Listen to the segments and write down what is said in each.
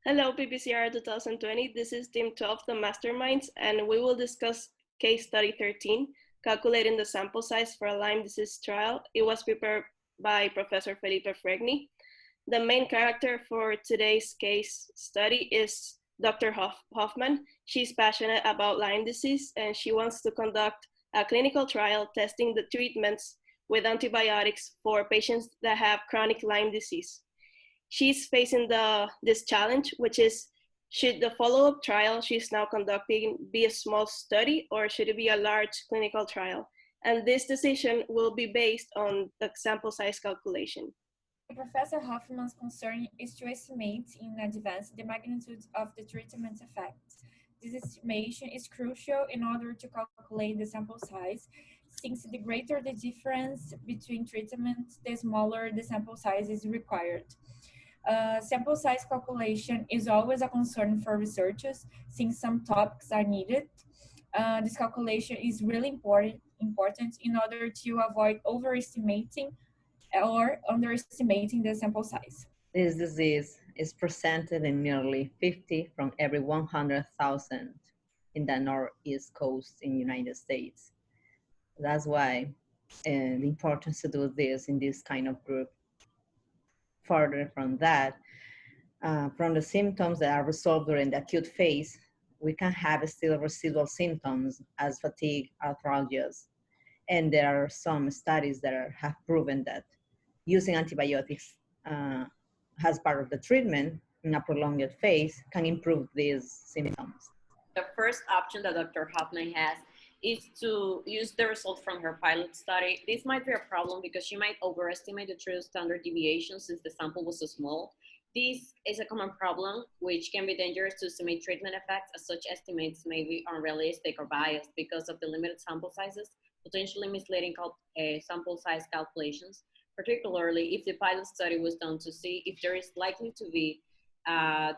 Hello, PPCR 2020. This is Team 12, the Masterminds, and we will discuss case study 13, calculating the sample size for a Lyme disease trial. It was prepared by Professor Felipe Fregni. The main character for today's case study is Dr. Hoffman. She's passionate about Lyme disease, and she wants to conduct a clinical trial testing the treatments with antibiotics for patients that have chronic Lyme disease. She's facing this challenge, which is, should the follow-up trial she's now conducting be a small study or should it be a large clinical trial? And this decision will be based on the sample size calculation. Professor Hoffman's concern is to estimate in advance the magnitude of the treatment effect. This estimation is crucial in order to calculate the sample size, since the greater the difference between treatments, the smaller the sample size is required. Sample size calculation is always a concern for researchers, since some topics are needed. This calculation is really important in order to avoid overestimating or underestimating the sample size. This disease is presented in nearly 50 from every 100,000 in the Northeast coast in the United States. That's why the importance to do this in this kind of group. Further from that, from the symptoms that are resolved during the acute phase, we can have still residual symptoms as fatigue, arthralgias, and there are some studies that have proven that using antibiotics as part of the treatment in a prolonged phase can improve these symptoms. The first option that Dr. Hoffman has is to use the result from her pilot study. This might be a problem because she might overestimate the true standard deviation since the sample was so small. This is a common problem which can be dangerous to estimate treatment effects, as such estimates may be unrealistic or biased because of the limited sample sizes, potentially misleading sample size calculations, particularly if the pilot study was done to see if there is likely to be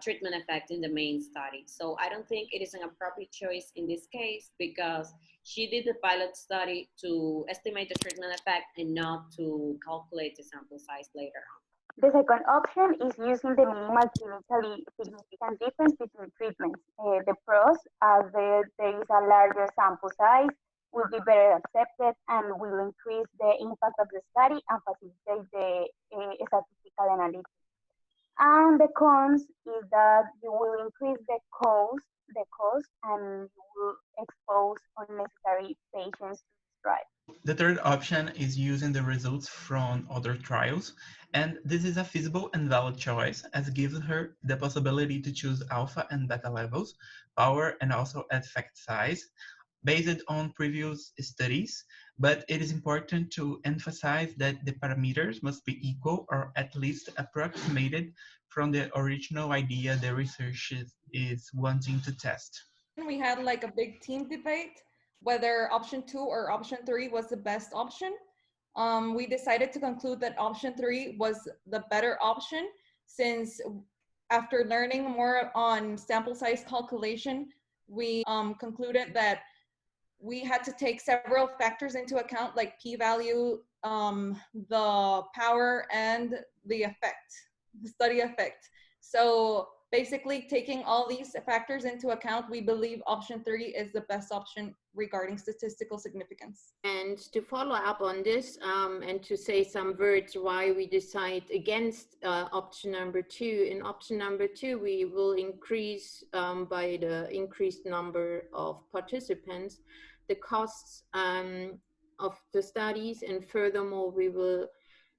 treatment effect in the main study. So I don't think it is an appropriate choice in this case because she did the pilot study to estimate the treatment effect and not to calculate the sample size later on. The second option is using the minimal clinically significant difference between treatments. The pros, as there is a larger sample size, will be better accepted and will increase the impact of the study and facilitate the statistical analysis. And the cons is that you will increase the cost and you will expose unnecessary patients to this trial. The third option is using the results from other trials, and this is a feasible and valid choice as it gives her the possibility to choose alpha and beta levels, power, and also effect size based on previous studies, but it is important to emphasize that the parameters must be equal or at least approximated from the original idea the research is wanting to test. We had like a big team debate whether option 2 or option 3 was the best option. We decided to conclude that option 3 was the better option, since after learning more on sample size calculation, we concluded that we had to take several factors into account, like p-value, the power, and the effect, the study effect. So basically, taking all these factors into account, we believe option 3 is the best option regarding statistical significance. And to follow up on this and to say some words why we decide against option number 2. In option number 2, we will increase by the increased number of participants the costs of the studies, and furthermore, we will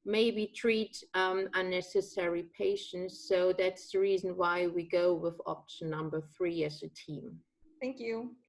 maybe treat unnecessary patients. So that's the reason why we go with option number 3 as a team. Thank you.